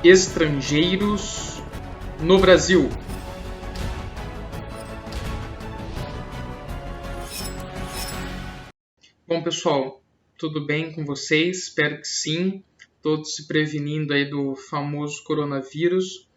estrangeiros no Brasil. Bom, pessoal, tudo bem com vocês? Espero que sim. Todos se prevenindo aí do famoso coronavírus.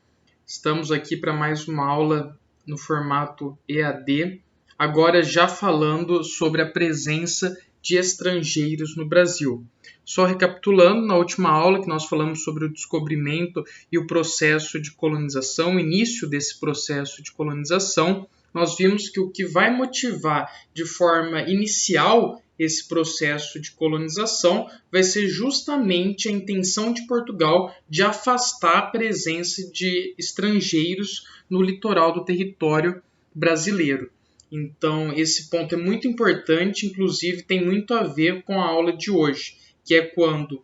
Estamos aqui para mais uma aula no formato EAD, agora já falando sobre a presença de estrangeiros no Brasil. Só recapitulando, na última aula que nós falamos sobre o descobrimento e o processo de colonização, o início desse processo de colonização, nós vimos que o que vai motivar de forma inicial esse processo de colonização vai ser justamente a intenção de Portugal de afastar a presença de estrangeiros no litoral do território brasileiro. Então, esse ponto é muito importante, inclusive tem muito a ver com a aula de hoje, que é quando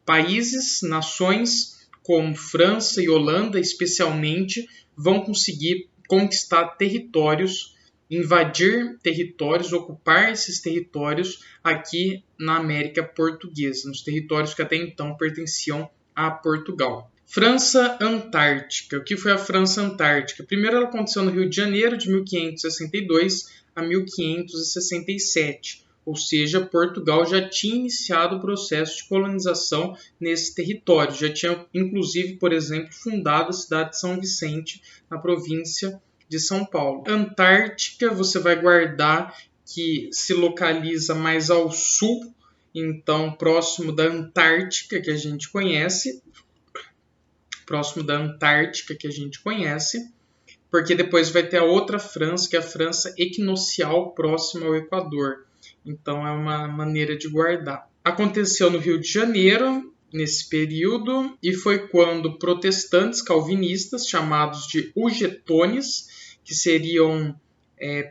países, nações como França e Holanda, especialmente, vão conseguir conquistar territórios, invadir territórios, ocupar esses territórios aqui na América Portuguesa, nos territórios que até então pertenciam a Portugal. França Antártica. O que foi a França Antártica? Primeiro, ela aconteceu no Rio de Janeiro, de 1562 a 1567. Ou seja, Portugal já tinha iniciado o processo de colonização nesse território. Já tinha, inclusive, por exemplo, fundado a cidade de São Vicente, na província de São Paulo. Antártica, você vai guardar que se localiza mais ao sul, então próximo da Antártica, que a gente conhece. Porque depois vai ter a outra França, que é a França equinocial, próxima ao Equador. Então é uma maneira de guardar. Aconteceu no Rio de Janeiro, nesse período, e foi quando protestantes calvinistas, chamados de ugetones, que seriam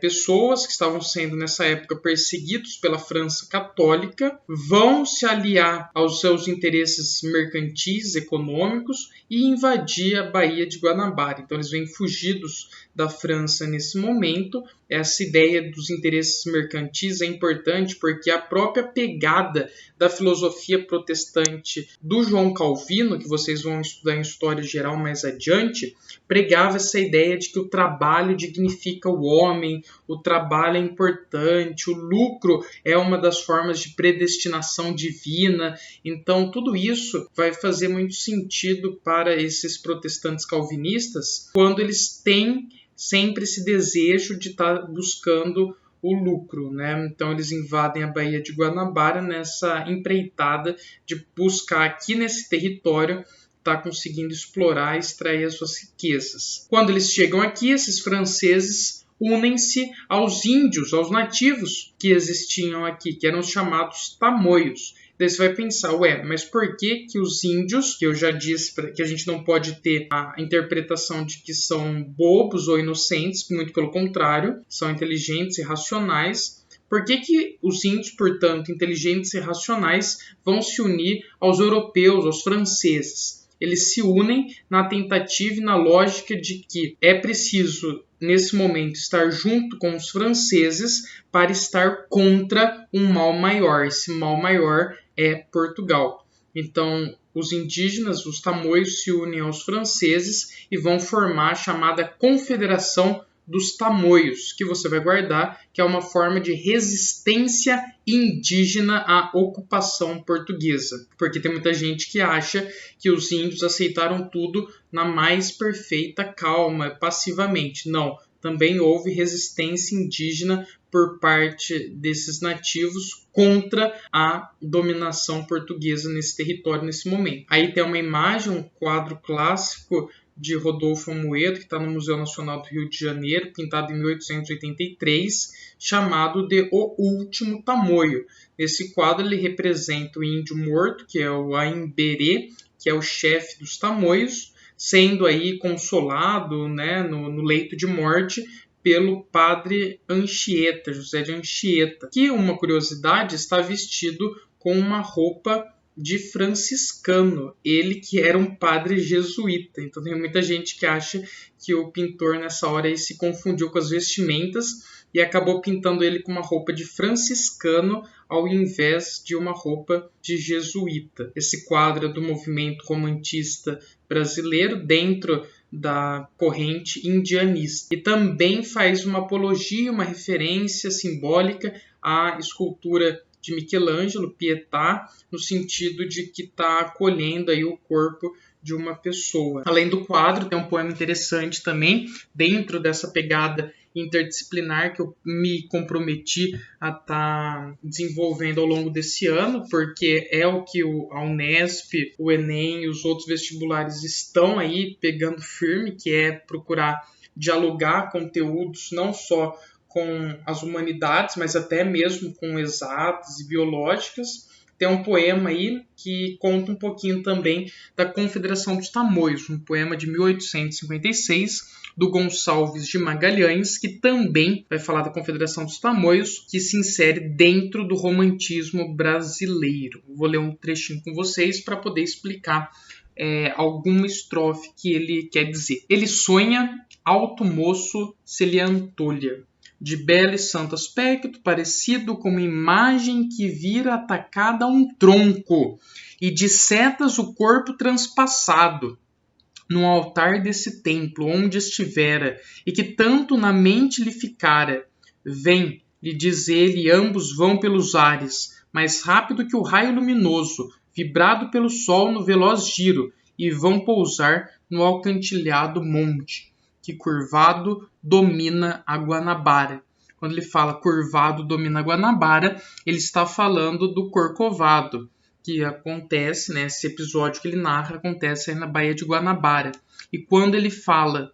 pessoas que estavam sendo nessa época perseguidos pela França católica, vão se aliar aos seus interesses mercantis, econômicos e invadir a Baía de Guanabara. Então eles vêm fugidos da França nesse momento. Essa ideia dos interesses mercantis é importante porque a própria pegada da filosofia protestante do João Calvino, que vocês vão estudar em História Geral mais adiante, pregava essa ideia de que o trabalho dignifica o homem, o trabalho é importante, o lucro é uma das formas de predestinação divina. Então, tudo isso vai fazer muito sentido para esses protestantes calvinistas quando eles têm sempre esse desejo de estar buscando o lucro, né? Então eles invadem a Baía de Guanabara nessa empreitada de buscar aqui nesse território estar conseguindo explorar e extrair as suas riquezas. Quando eles chegam aqui, esses franceses unem-se aos índios, aos nativos que existiam aqui, que eram os chamados tamoios. Daí você vai pensar, mas por que os índios, que eu já disse que a gente não pode ter a interpretação de que são bobos ou inocentes, muito pelo contrário, são inteligentes e racionais. Por que os índios, portanto, inteligentes e racionais, vão se unir aos europeus, aos franceses? Eles se unem na tentativa e na lógica de que é preciso, nesse momento, estar junto com os franceses para estar contra um mal maior. Esse mal maior é Portugal. Então, os indígenas, os tamoios, se unem aos franceses e vão formar a chamada Confederação dos Tamoios, que você vai guardar, que é uma forma de resistência indígena à ocupação portuguesa. Porque tem muita gente que acha que os índios aceitaram tudo na mais perfeita calma, passivamente. Não, também houve resistência indígena por parte desses nativos contra a dominação portuguesa nesse território, nesse momento. Aí tem uma imagem, um quadro clássico de Rodolfo Amoedo, que está no Museu Nacional do Rio de Janeiro, pintado em 1883, chamado de O Último Tamoio. Nesse quadro ele representa o índio morto, que é o Aimberê, que é o chefe dos tamoios, sendo aí consolado, né, no leito de morte pelo padre Anchieta, José de Anchieta, que, uma curiosidade, está vestido com uma roupa de franciscano, ele que era um padre jesuíta. Então tem muita gente que acha que o pintor nessa hora aí se confundiu com as vestimentas, e acabou pintando ele com uma roupa de franciscano ao invés de uma roupa de jesuíta. Esse quadro é do movimento romantista brasileiro dentro da corrente indianista. E também faz uma apologia, uma referência simbólica à escultura de Michelangelo, Pietà, no sentido de que está acolhendo aí o corpo de uma pessoa. Além do quadro, tem um poema interessante também, dentro dessa pegada interdisciplinar que eu me comprometi a estar desenvolvendo ao longo desse ano, porque é o que a Unesp, o Enem e os outros vestibulares estão aí pegando firme, que é procurar dialogar conteúdos não só com as humanidades, mas até mesmo com exatas e biológicas. Tem um poema aí que conta um pouquinho também da Confederação dos Tamoios, um poema de 1856, do Gonçalves de Magalhães, que também vai falar da Confederação dos Tamoios, que se insere dentro do romantismo brasileiro. Vou ler um trechinho com vocês para poder explicar alguma estrofe que ele quer dizer. Ele sonha, alto moço se lhe antolha, de belo e santo aspecto, parecido com uma imagem que vira atacada a um tronco, e de setas o corpo transpassado, no altar desse templo, onde estivera, e que tanto na mente lhe ficara. Vem, lhe diz ele, e ambos vão pelos ares, mais rápido que o raio luminoso, vibrado pelo sol no veloz giro, e vão pousar no alcantilhado monte, que curvado domina a Guanabara. Quando ele fala curvado domina a Guanabara, ele está falando do Corcovado, que acontece, né, esse episódio que ele narra, acontece aí na Baía de Guanabara. E quando ele fala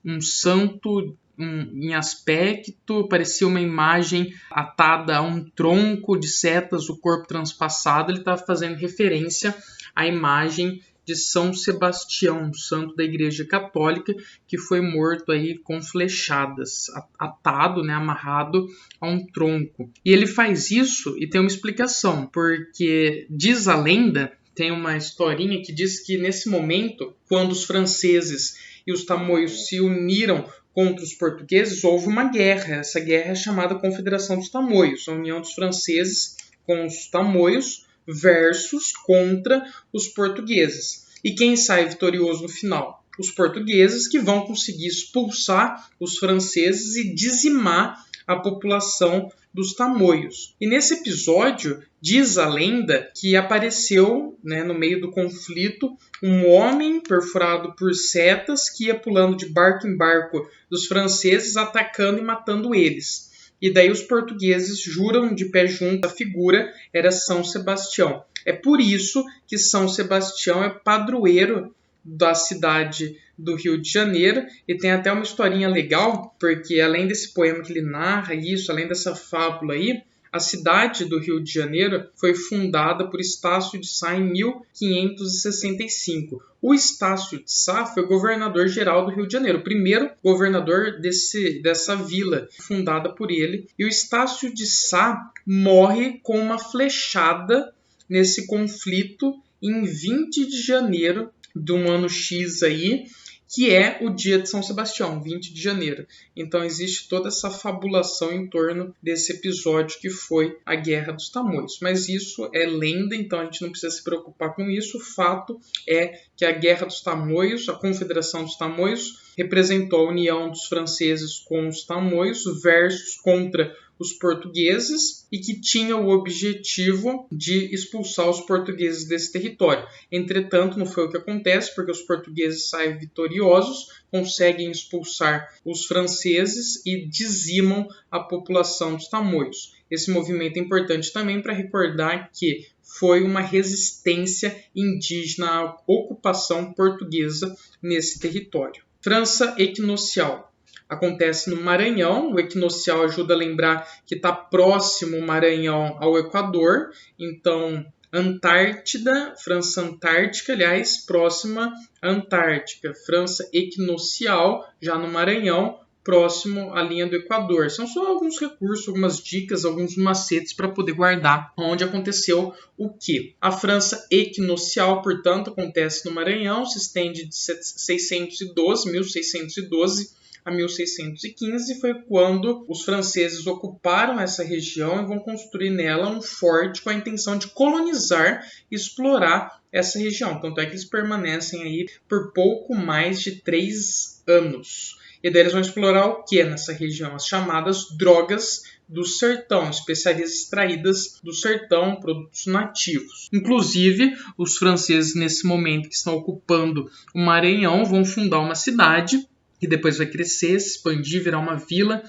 um santo em aspecto, parecia uma imagem atada a um tronco de setas, o corpo transpassado, ele está fazendo referência à imagem de São Sebastião, santo da Igreja Católica, que foi morto aí com flechadas, atado, né, amarrado a um tronco. E ele faz isso e tem uma explicação, porque diz a lenda, tem uma historinha que diz que nesse momento, quando os franceses e os tamoios se uniram contra os portugueses, houve uma guerra. Essa guerra é chamada Confederação dos Tamoios, a união dos franceses com os tamoios versus contra os portugueses. E quem sai vitorioso no final? Os portugueses, que vão conseguir expulsar os franceses e dizimar a população dos tamoios. E nesse episódio, diz a lenda que apareceu, né, no meio do conflito, um homem perfurado por setas que ia pulando de barco em barco dos franceses, atacando e matando eles. E daí os portugueses juram de pé junto, a figura era São Sebastião. É por isso que São Sebastião é padroeiro da cidade do Rio de Janeiro, e tem até uma historinha legal, porque além desse poema que ele narra isso, além dessa fábula aí, a cidade do Rio de Janeiro foi fundada por Estácio de Sá em 1565. O Estácio de Sá foi governador-geral do Rio de Janeiro, o primeiro governador dessa vila, fundada por ele. E o Estácio de Sá morre com uma flechada nesse conflito em 20 de janeiro de um ano X aí, que é o dia de São Sebastião, 20 de janeiro. Então existe toda essa fabulação em torno desse episódio que foi a Guerra dos Tamoios. Mas isso é lenda, então a gente não precisa se preocupar com isso. O fato é que a Guerra dos Tamoios, a Confederação dos Tamoios, representou a união dos franceses com os tamoios versus contra os portugueses, e que tinha o objetivo de expulsar os portugueses desse território. Entretanto, não foi o que acontece, porque os portugueses saem vitoriosos, conseguem expulsar os franceses e dizimam a população dos tamoios. Esse movimento é importante também para recordar que foi uma resistência indígena à ocupação portuguesa nesse território. França equinocial. Acontece no Maranhão. O equinocial ajuda a lembrar que está próximo o Maranhão ao Equador. Então, Antártida, França Antártica, aliás, próxima à Antártica. França equinocial, já no Maranhão, próximo à linha do Equador. São só alguns recursos, algumas dicas, alguns macetes para poder guardar onde aconteceu o quê. A França equinocial, portanto, acontece no Maranhão, se estende de 1612 a 1615 foi quando os franceses ocuparam essa região e vão construir nela um forte com a intenção de colonizar e explorar essa região. Tanto é que eles permanecem aí por pouco mais de 3 anos. E daí eles vão explorar o que nessa região? As chamadas drogas do sertão, especiarias extraídas do sertão, produtos nativos. Inclusive, os franceses, nesse momento que estão ocupando o Maranhão, vão fundar uma cidade que depois vai crescer, se expandir, virar uma vila,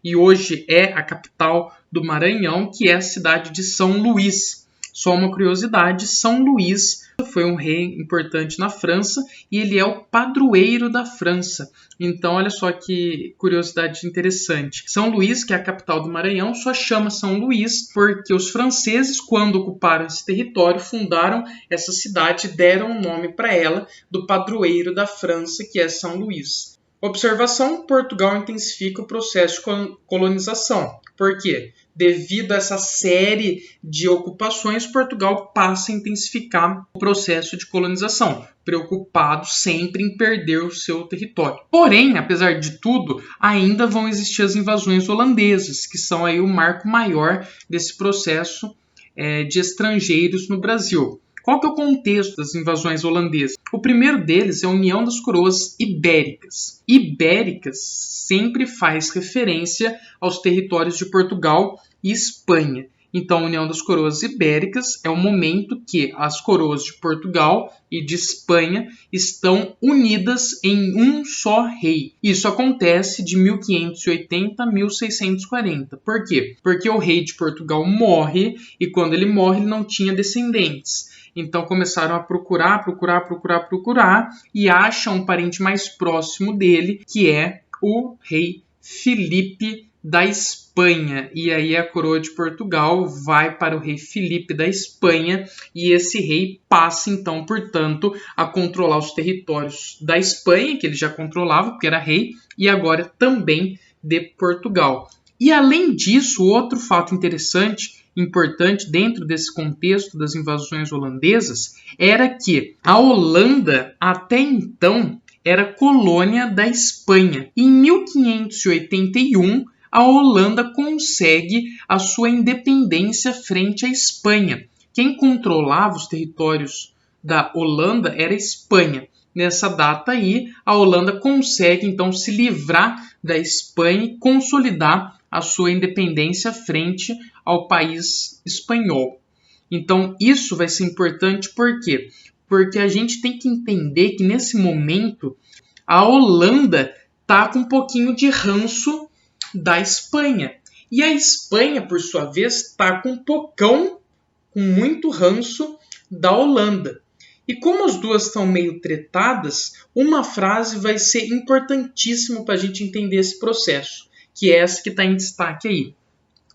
e hoje é a capital do Maranhão, que é a cidade de São Luís. Só uma curiosidade, São Luís foi um rei importante na França e ele é o padroeiro da França. Então, olha só que curiosidade interessante. São Luís, que é a capital do Maranhão, só chama São Luís porque os franceses, quando ocuparam esse território, fundaram essa cidade e deram o nome para ela do padroeiro da França, que é São Luís. Observação: Portugal intensifica o processo de colonização. Por quê? Devido a essa série de ocupações, Portugal passa a intensificar o processo de colonização, preocupado sempre em perder o seu território. Porém, apesar de tudo, ainda vão existir as invasões holandesas, que são aí o marco maior desse processo de estrangeiros no Brasil. Qual que é o contexto das invasões holandesas? O primeiro deles é a União das Coroas Ibéricas. Ibéricas sempre faz referência aos territórios de Portugal e Espanha. Então, a União das Coroas Ibéricas é o momento que as coroas de Portugal e de Espanha estão unidas em um só rei. Isso acontece de 1580 a 1640. Por quê? Porque o rei de Portugal morre e quando ele morre ele não tinha descendentes. Então começaram a procurar e acham um parente mais próximo dele, que é o rei Filipe da Espanha. E aí a coroa de Portugal vai para o rei Filipe da Espanha e esse rei passa então, portanto, a controlar os territórios da Espanha, que ele já controlava, porque era rei, e agora também de Portugal. E além disso, outro fato importante dentro desse contexto das invasões holandesas era que a Holanda até então era colônia da Espanha. Em 1581, a Holanda consegue a sua independência frente à Espanha. Quem controlava os territórios da Holanda era a Espanha. Nessa data aí, a Holanda consegue então se livrar da Espanha e consolidar a sua independência frente ao país espanhol. Então, isso vai ser importante por quê? Porque a gente tem que entender que, nesse momento, a Holanda está com um pouquinho de ranço da Espanha. E a Espanha, por sua vez, está com muito ranço da Holanda. E como as duas estão meio tretadas, uma frase vai ser importantíssima para a gente entender esse processo, que é essa que está em destaque aí.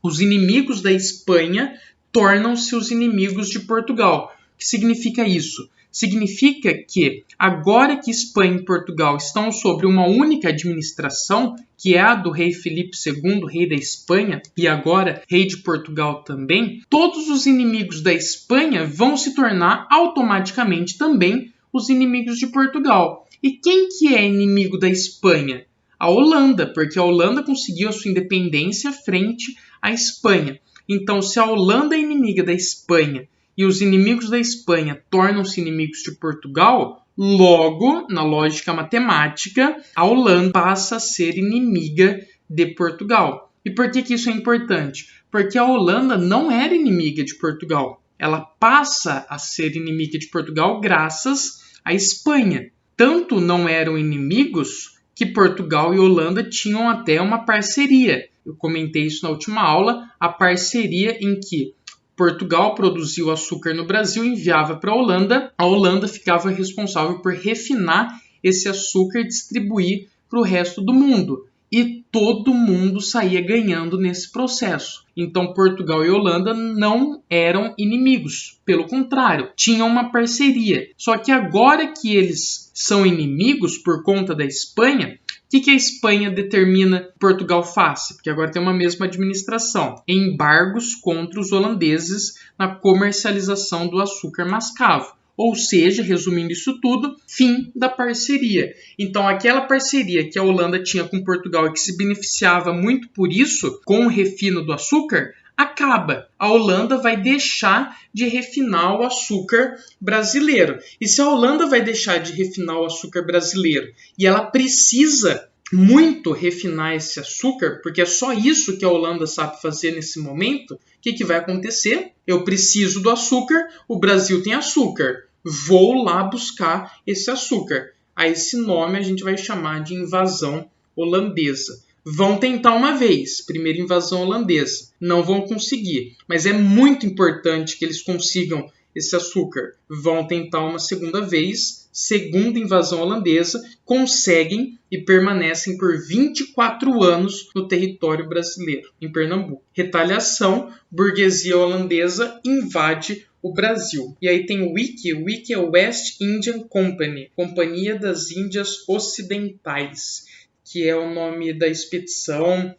Os inimigos da Espanha tornam-se os inimigos de Portugal. O que significa isso? Significa que agora que Espanha e Portugal estão sob uma única administração, que é a do rei Filipe II, rei da Espanha, e agora rei de Portugal também, todos os inimigos da Espanha vão se tornar automaticamente também os inimigos de Portugal. E quem que é inimigo da Espanha? A Holanda, porque a Holanda conseguiu a sua independência frente à Espanha. Então, se a Holanda é inimiga da Espanha e os inimigos da Espanha tornam-se inimigos de Portugal, logo, na lógica matemática, a Holanda passa a ser inimiga de Portugal. E por que isso é importante? Porque a Holanda não era inimiga de Portugal. Ela passa a ser inimiga de Portugal graças à Espanha. Tanto não eram inimigos que Portugal e Holanda tinham até uma parceria. Eu comentei isso na última aula, a parceria em que Portugal produziu açúcar no Brasil e enviava para a Holanda ficava responsável por refinar esse açúcar e distribuir para o resto do mundo. E todo mundo saía ganhando nesse processo. Então Portugal e Holanda não eram inimigos, pelo contrário, tinham uma parceria. Só que agora que eles são inimigos por conta da Espanha, o que a Espanha determina que Portugal faça? Porque agora tem uma mesma administração. Embargos contra os holandeses na comercialização do açúcar mascavo. ou seja, resumindo isso tudo, fim da parceria. Então, aquela parceria que a Holanda tinha com Portugal e que se beneficiava muito por isso, com o refino do açúcar, acaba. A Holanda vai deixar de refinar o açúcar brasileiro. E se a Holanda vai deixar de refinar o açúcar brasileiro e ela precisa muito refinar esse açúcar, porque é só isso que a Holanda sabe fazer nesse momento, o que vai acontecer? Eu preciso do açúcar, o Brasil tem açúcar, vou lá buscar esse açúcar. A esse nome a gente vai chamar de invasão holandesa. Vão tentar uma vez, primeira invasão holandesa, não vão conseguir, mas é muito importante que eles consigam esse açúcar. Vão tentar uma segunda vez, segunda invasão holandesa, conseguem e permanecem por 24 anos no território brasileiro, em Pernambuco. Retaliação, burguesia holandesa invade o Brasil. E aí tem o Wiki. O Wiki é West Indian Company, Companhia das Índias Ocidentais, que é o nome da expedição,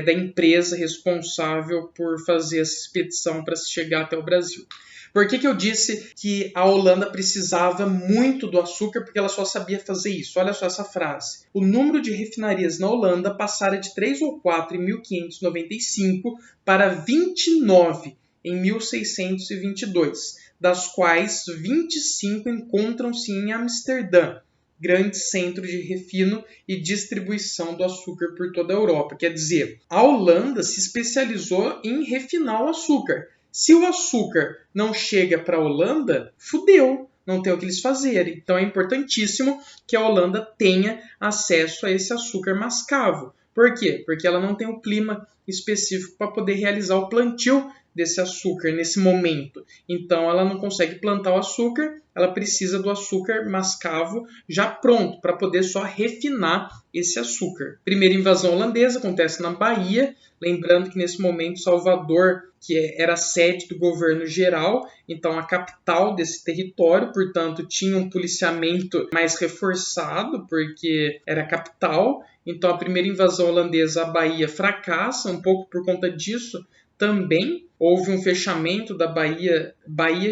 da empresa responsável por fazer essa expedição para se chegar até o Brasil. Por que eu disse que a Holanda precisava muito do açúcar? Porque ela só sabia fazer isso. Olha só essa frase. O número de refinarias na Holanda passara de 3 ou 4 em 1595 para 29 em 1622, das quais 25 encontram-se em Amsterdã, grande centro de refino e distribuição do açúcar por toda a Europa. Quer dizer, a Holanda se especializou em refinar o açúcar. Se o açúcar não chega para a Holanda, fudeu, não tem o que eles fazerem. Então é importantíssimo que a Holanda tenha acesso a esse açúcar mascavo. Por quê? Porque ela não tem o clima específico para poder realizar o plantio desse açúcar nesse momento. Então ela não consegue plantar o açúcar, ela precisa do açúcar mascavo já pronto para poder só refinar esse açúcar. Primeira invasão holandesa acontece na Bahia, lembrando que nesse momento Salvador, que era a sede do governo geral, então a capital desse território, portanto tinha um policiamento mais reforçado, porque era a capital. Então a primeira invasão holandesa à Bahia fracassa, um pouco por conta disso. Também houve um fechamento da Bahia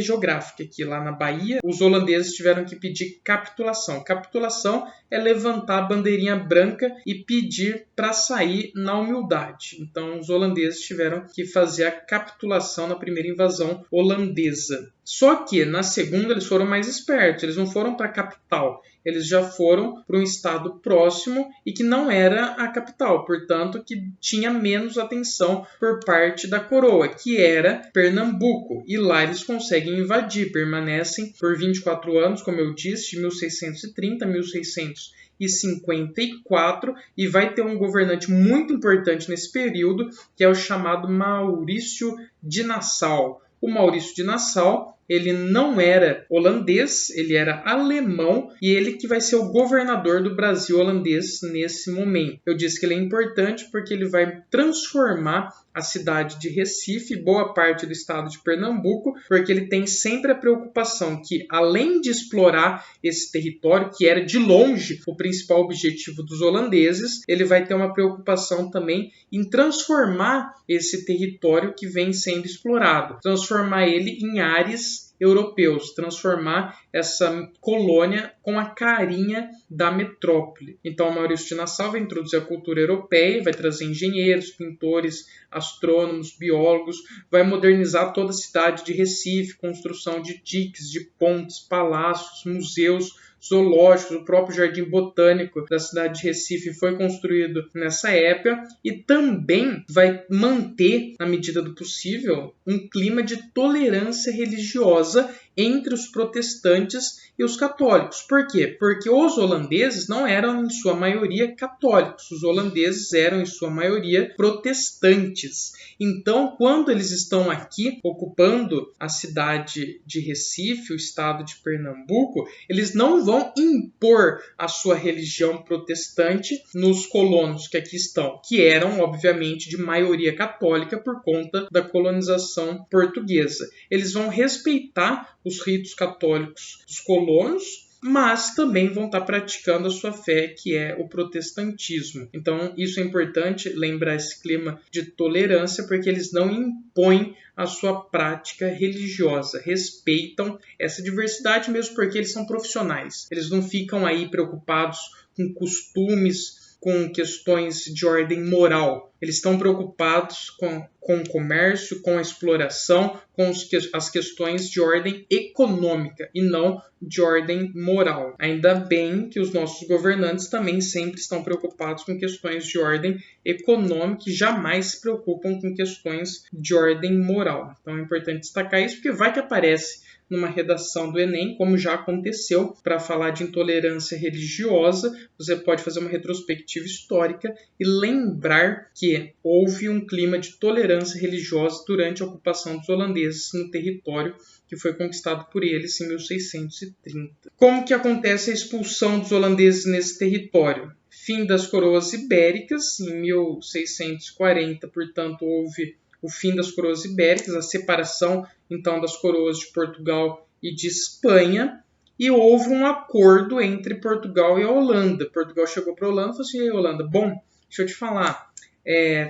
geográfica, que lá na Bahia os holandeses tiveram que pedir capitulação. Capitulação é levantar a bandeirinha branca e pedir para sair na humildade. Então os holandeses tiveram que fazer a capitulação na primeira invasão holandesa. Só que na segunda eles foram mais espertos, eles não foram para a capital, eles já foram para um estado próximo e que não era a capital, portanto que tinha menos atenção por parte da coroa, que era Pernambuco. E lá eles conseguem invadir, permanecem por 24 anos, como eu disse, de 1630 a 1654, e vai ter um governante muito importante nesse período, que é o chamado Maurício de Nassau. O Maurício de Nassau, ele não era holandês, ele era alemão, e ele que vai ser o governador do Brasil holandês nesse momento. Eu disse que ele é importante porque ele vai transformar a cidade de Recife, boa parte do estado de Pernambuco, porque ele tem sempre a preocupação que, além de explorar esse território, que era de longe o principal objetivo dos holandeses, ele vai ter uma preocupação também em transformar esse território que vem sendo explorado, transformar ele em ares europeus, transformar essa colônia com a carinha da metrópole. Então, Maurício de Nassau vai introduzir a cultura europeia, vai trazer engenheiros, pintores, astrônomos, biólogos, vai modernizar toda a cidade de Recife, construção de diques, de pontes, palácios, museus, zoológicos, o próprio Jardim Botânico da cidade de Recife foi construído nessa época, e também vai manter, na medida do possível, um clima de tolerância religiosa entre os protestantes e os católicos. Por quê? Porque os holandeses não eram, em sua maioria, católicos. Os holandeses eram, em sua maioria, protestantes. Então, quando eles estão aqui, ocupando a cidade de Recife, o estado de Pernambuco, eles não vão impor a sua religião protestante nos colonos que aqui estão, que eram, obviamente, de maioria católica por conta da colonização portuguesa. Eles vão respeitar os ritos católicos dos colonos, mas também vão estar praticando a sua fé, que é o protestantismo. Então, isso é importante, lembrar esse clima de tolerância, porque eles não impõem a sua prática religiosa, respeitam essa diversidade mesmo porque eles são profissionais. Eles não ficam aí preocupados com costumes, com questões de ordem moral. Eles estão preocupados com o comércio, com a exploração, com as questões de ordem econômica e não de ordem moral. Ainda bem que os nossos governantes também sempre estão preocupados com questões de ordem econômica e jamais se preocupam com questões de ordem moral. Então é importante destacar isso porque vai que aparece numa redação do Enem, como já aconteceu, para falar de intolerância religiosa, você pode fazer uma retrospectiva histórica e lembrar que houve um clima de tolerância religiosa durante a ocupação dos holandeses no território que foi conquistado por eles em 1630. Como que acontece a expulsão dos holandeses nesse território? Fim das coroas ibéricas, em 1640, portanto, houve o fim das coroas ibéricas, a separação, então, das coroas de Portugal e de Espanha, e houve um acordo entre Portugal e a Holanda. Portugal chegou para a Holanda e falou assim: "Ei, Holanda, bom, deixa eu te falar,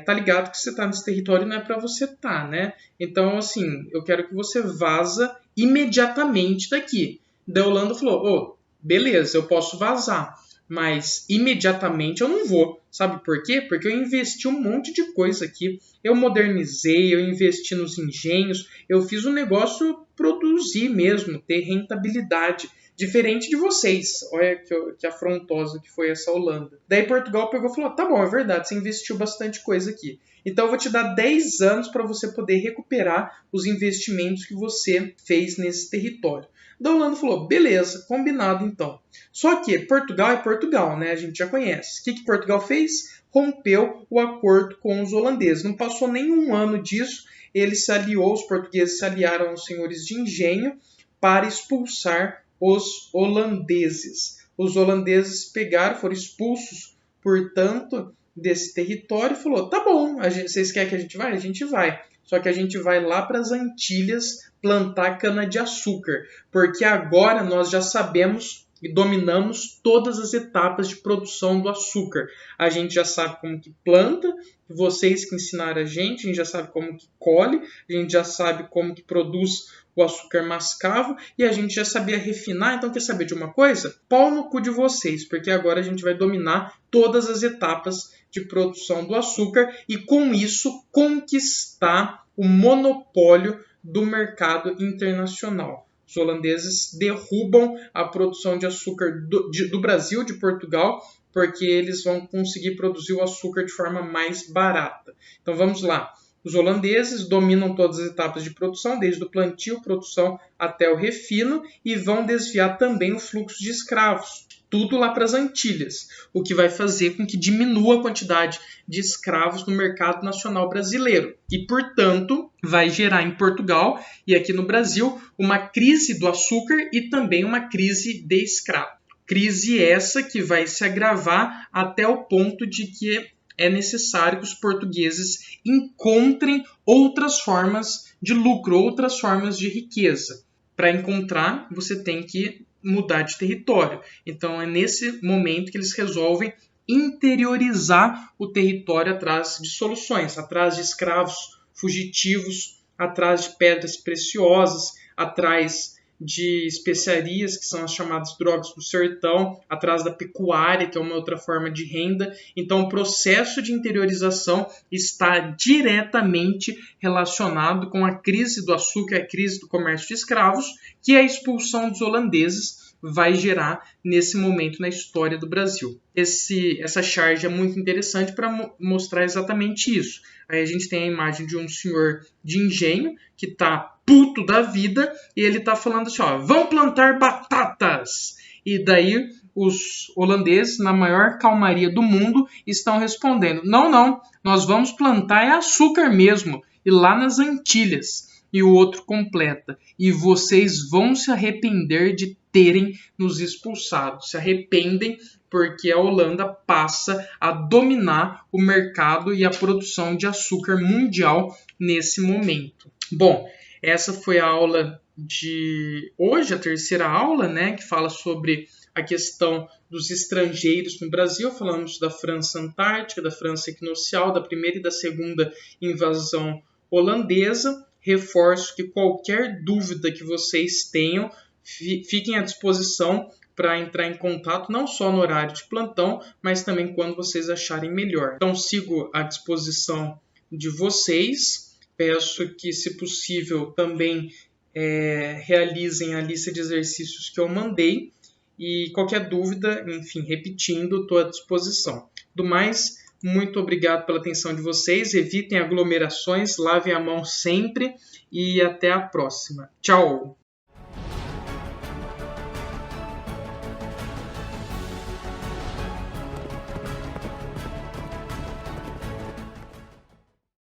tá ligado que você está nesse território não é para você estar, né? Então, assim, eu quero que você vaza imediatamente daqui." Da Holanda falou: beleza, eu posso vazar, mas imediatamente eu não vou. Sabe por quê? Porque eu investi um monte de coisa aqui. Eu modernizei, eu investi nos engenhos, eu fiz o negócio produzir mesmo, ter rentabilidade. Diferente de vocês. Olha que afrontosa que foi essa Holanda. Daí Portugal pegou e falou: tá bom, é verdade, você investiu bastante coisa aqui. Então eu vou te dar 10 anos para você poder recuperar os investimentos que você fez nesse território. Da Holanda falou: beleza, combinado então. Só que Portugal é Portugal, né? A gente já conhece. O que Portugal fez? Rompeu o acordo com os holandeses. Não passou nem um ano disso, os portugueses se aliaram aos senhores de engenho para expulsar os holandeses. Os holandeses foram expulsos, portanto, desse território e falou: tá bom, vocês querem que a gente vai? A gente vai. Só que a gente vai lá para as Antilhas plantar cana-de-açúcar, porque agora nós já sabemos e dominamos todas as etapas de produção do açúcar. A gente já sabe como que planta, vocês que ensinaram a gente já sabe como que colhe, a gente já sabe como que produz o açúcar mascavo e a gente já sabia refinar. Então, quer saber de uma coisa? Pau no cu de vocês, porque agora a gente vai dominar todas as etapas de produção do açúcar e, com isso, conquistar o monopólio do mercado internacional. Os holandeses derrubam a produção de açúcar do Brasil, de Portugal, porque eles vão conseguir produzir o açúcar de forma mais barata. Então, vamos lá. Os holandeses dominam todas as etapas de produção, desde o plantio, produção até o refino, e vão desviar também o fluxo de escravos. Tudo lá para as Antilhas, o que vai fazer com que diminua a quantidade de escravos no mercado nacional brasileiro. E, portanto, vai gerar em Portugal e aqui no Brasil uma crise do açúcar e também uma crise de escravo. Crise essa que vai se agravar até o ponto de que é necessário que os portugueses encontrem outras formas de lucro, outras formas de riqueza. Para encontrar, você tem que mudar de território. Então, é nesse momento que eles resolvem interiorizar o território atrás de soluções, atrás de escravos fugitivos, atrás de pedras preciosas, atrás de especiarias, que são as chamadas drogas do sertão, atrás da pecuária, que é uma outra forma de renda. Então, o processo de interiorização está diretamente relacionado com a crise do açúcar, a crise do comércio de escravos, que a expulsão dos holandeses vai gerar nesse momento na história do Brasil. Essa charge é muito interessante para mostrar exatamente isso. Aí a gente tem a imagem de um senhor de engenho que está puto da vida e ele está falando assim: vão plantar batatas. E daí os holandeses, na maior calmaria do mundo, estão respondendo: não, nós vamos plantar açúcar mesmo, e lá nas Antilhas. E o outro completa: e vocês vão se arrepender de terem nos expulsado. Se arrependem porque a Holanda passa a dominar o mercado e a produção de açúcar mundial nesse momento. Bom, Essa foi a aula de hoje, a terceira aula, né, que fala sobre a questão dos estrangeiros no Brasil. Falamos da França Antártica, da França Equinocial, da primeira e da segunda invasão holandesa. Reforço que qualquer dúvida que vocês tenham, fiquem à disposição para entrar em contato, não só no horário de plantão, mas também quando vocês acharem melhor. Então, sigo à disposição de vocês. Peço que, se possível, também realizem a lista de exercícios que eu mandei. E qualquer dúvida, enfim, repetindo, estou à disposição. Do mais, muito obrigado pela atenção de vocês. Evitem aglomerações, lavem a mão sempre e até a próxima. Tchau!